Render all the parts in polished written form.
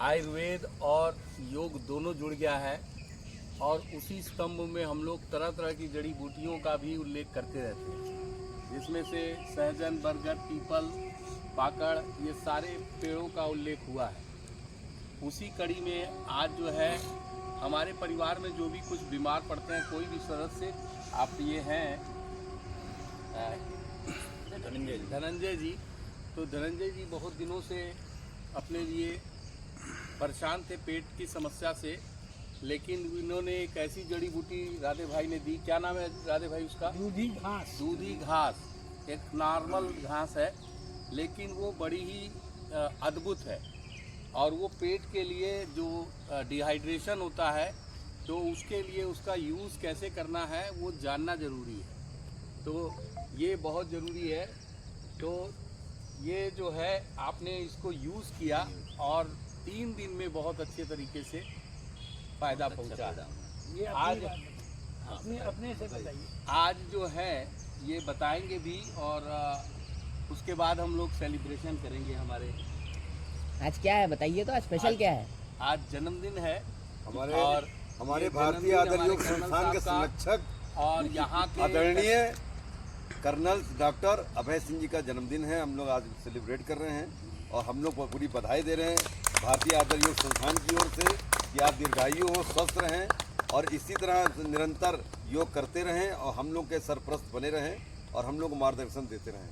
आयुर्वेद और योग दोनों जुड़ गया है और उसी स्तंभ में हम लोग तरह तरह की जड़ी बूटियों का भी उल्लेख करते रहते हैं, जिसमें से सहजन, बरगद, पीपल, पाकड़, ये सारे पेड़ों का उल्लेख हुआ है। उसी कड़ी में आज जो है हमारे परिवार में जो भी कुछ बीमार पड़ते हैं, कोई भी सदस्य, आप ये हैं धनंजय जी, तो धनंजय जी बहुत दिनों से अपने लिए परेशान थे पेट की समस्या से, लेकिन इन्होंने एक ऐसी जड़ी बूटी राधे भाई ने दी। क्या नाम है राधे भाई उसका? दूधी घास। दूधी घास एक नॉर्मल घास है, लेकिन वो बड़ी ही अद्भुत है और वो पेट के लिए जो डिहाइड्रेशन होता है तो उसके लिए उसका यूज़ कैसे करना है वो जानना ज़रूरी है। तो ये बहुत ज़रूरी है। तो ये जो है आपने इसको यूज़ किया और 3 दिन में बहुत अच्छे तरीके से फ़ायदा पहुंचा। ये आज अपने से बताइए। आज जो है ये बताएंगे भी और उसके बाद हम लोग सेलिब्रेशन करेंगे। आज क्या है बताइए, तो आज स्पेशल क्या है? आज जन्मदिन है और हमारे भारतीय आदर योग संस्थान के संरक्षक और यहाँ के आदरणीय कर्नल डॉक्टर अभय सिंह जी का जन्मदिन है। हम लोग आज सेलिब्रेट कर रहे हैं और हम लोग पूरी बधाई दे रहे हैं भारतीय आदर योग संस्थान की ओर से कि आप दीर्घायु हो, स्वस्थ रहें और इसी तरह निरंतर योग करते रहें और हम लोग के सरप्रस्त बने रहें और हम लोग को मार्गदर्शन देते रहें।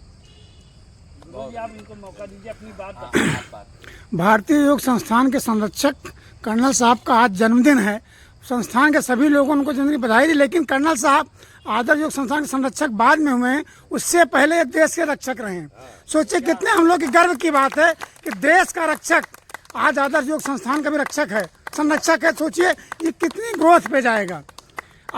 आप इनको मौका दीजिए अपनी बात। भारतीय योग संस्थान के संरक्षक कर्नल साहब का आज जन्मदिन है। संस्थान के सभी लोगों उनको जन्मदिन की बधाई दी, लेकिन कर्नल साहब आदर योग संस्थान के संरक्षक बाद में हुए हैं, उससे पहले देश के रक्षक रहे हैं। सोचिए कितने हम लोग की गर्व की बात है कि देश का रक्षक आज आदर योग संस्थान का भी रक्षक है, संरक्षक है। सोचिए ये कितनी ग्रोथ पे जाएगा।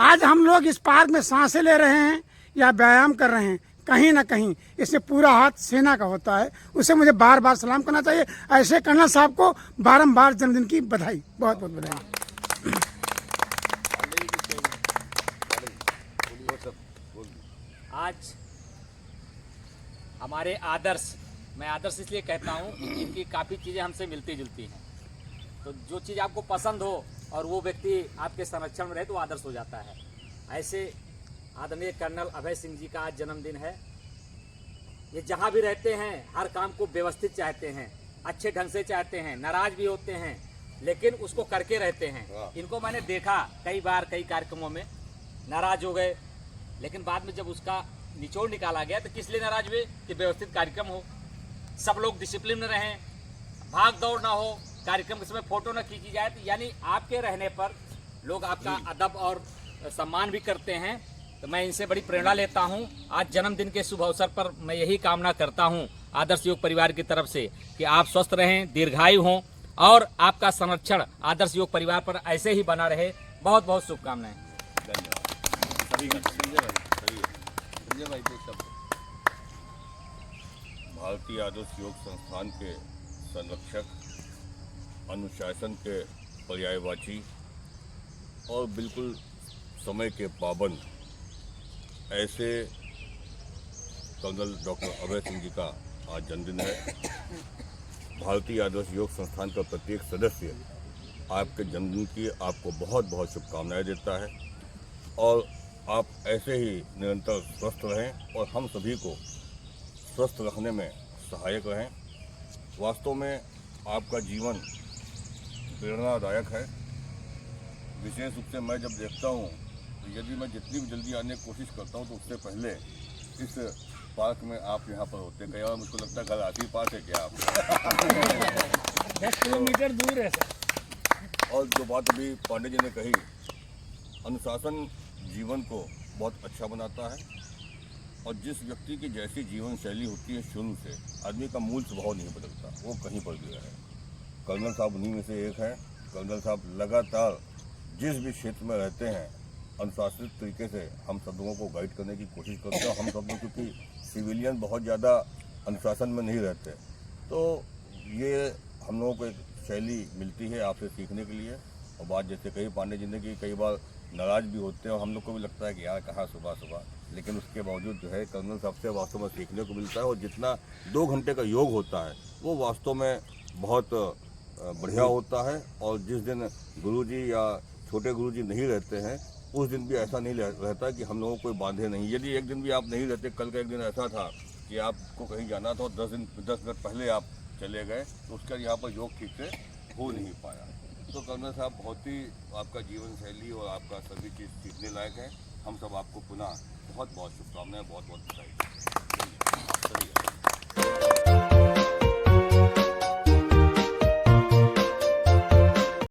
आज हम लोग इस पार्क में सांसें ले रहे हैं या व्यायाम कर रहे हैं, कहीं ना कहीं इसमें पूरा हाथ सेना का होता है। उसे मुझे बार बार सलाम करना चाहिए। ऐसे कर्नल साहब को बारंबार जन्मदिन की बधाई, बहुत बहुत बधाई। आज हमारे आदर्श, मैं आदर्श इसलिए कहता हूँ कि इनकी काफ़ी चीज़ें हमसे मिलती जुलती हैं। तो जो चीज़ आपको पसंद हो और वो व्यक्ति आपके संरक्षण में रहे तो आदर्श हो जाता है। ऐसे आदरणीय कर्नल अभय सिंह जी का आज जन्मदिन है। ये जहाँ भी रहते हैं हर काम को व्यवस्थित चाहते हैं, अच्छे ढंग से चाहते हैं, नाराज भी होते हैं लेकिन उसको करके रहते हैं। इनको मैंने देखा कई बार कई कार्यक्रमों में नाराज हो गए, लेकिन बाद में जब उसका निचोड़ निकाला गया तो किस लिए नाराज हुए कि व्यवस्थित कार्यक्रम हो, सब लोग डिसिप्लिन में रहें, भाग दौड़ ना हो, कार्यक्रम के समय फोटो ना खींची जाए। तो यानी आपके रहने पर लोग आपका अदब और सम्मान भी करते हैं। तो मैं इनसे बड़ी प्रेरणा लेता हूं। आज जन्मदिन के शुभ अवसर पर मैं यही कामना करता हूं आदर्श योग परिवार की तरफ से कि आप स्वस्थ रहें, दीर्घायु हों और आपका संरक्षण आदर्श योग परिवार पर ऐसे ही बना रहे। बहुत बहुत शुभकामनाएं। संजय भाई को शब्द। भारतीय आदर्श योग संस्थान के संरक्षक, अनुशासन के पर्यायवाची और बिल्कुल समय के पाबंद ऐसे कर्नल डॉक्टर अभय सिंह जी का आज जन्मदिन है। भारतीय आदर्श योग संस्थान का प्रत्येक सदस्य आपके जन्मदिन की आपको बहुत बहुत शुभकामनाएं देता है और आप ऐसे ही निरंतर स्वस्थ रहें और हम सभी को स्वस्थ रखने में सहायक रहें। वास्तव में आपका जीवन प्रेरणादायक है। विशेष रूप से मैं जब देखता हूँ तो यदि मैं जितनी भी जल्दी आने की कोशिश करता हूँ तो उससे पहले इस पार्क में आप यहाँ पर होते गए और मुझको लगता है घर आती पास है क्या आप 10 किलोमीटर दूर है सर। और जो बात अभी पांडे जी ने कही, अनुशासन जीवन को बहुत अच्छा बनाता है और जिस व्यक्ति की जैसी जीवन शैली होती है शुरू से, आदमी का मूल स्वभाव नहीं बदलता, वो कहीं पर भी रहे। कर्नल साहब उन्हीं में से एक हैं। कर्नल साहब लगातार जिस भी क्षेत्र में रहते हैं अनुशासित तरीके से हम सब लोगों को गाइड करने की कोशिश करते हैं। हम सब लोग क्योंकि सिविलियन बहुत ज़्यादा अनुशासन में नहीं रहते, तो ये हम लोगों को एक शैली मिलती है आपसे सीखने के लिए। और बात जैसे कही पांडे जी ने कि कई बार नाराज़ भी होते हैं और हम लोग को भी लगता है कि यार कहाँ सुबह सुबह, लेकिन उसके बावजूद जो है कर्नल साहब से वास्तव में सीखने को मिलता है। और जितना 2 घंटे का योग होता है वो वास्तव में बहुत बढ़िया होता है। और जिस दिन गुरुजी या छोटे गुरुजी नहीं रहते हैं उस दिन भी ऐसा नहीं रहता कि हम लोगों को कोई बांधे नहीं। यदि एक दिन भी आप नहीं रहते, कल का एक दिन ऐसा था कि आपको कहीं जाना था और 10 मिनट पहले आप चले गए तो उसका यहाँ पर योग ठीक से हो नहीं पाया। तो कर्नल साहब, बहुत ही आपका जीवन शैली और आपका सभी चीज़ सीखने लायक है। हम सब आपको पुनः बहुत बहुत शुभकामनाएं, बहुत बहुत बधाई।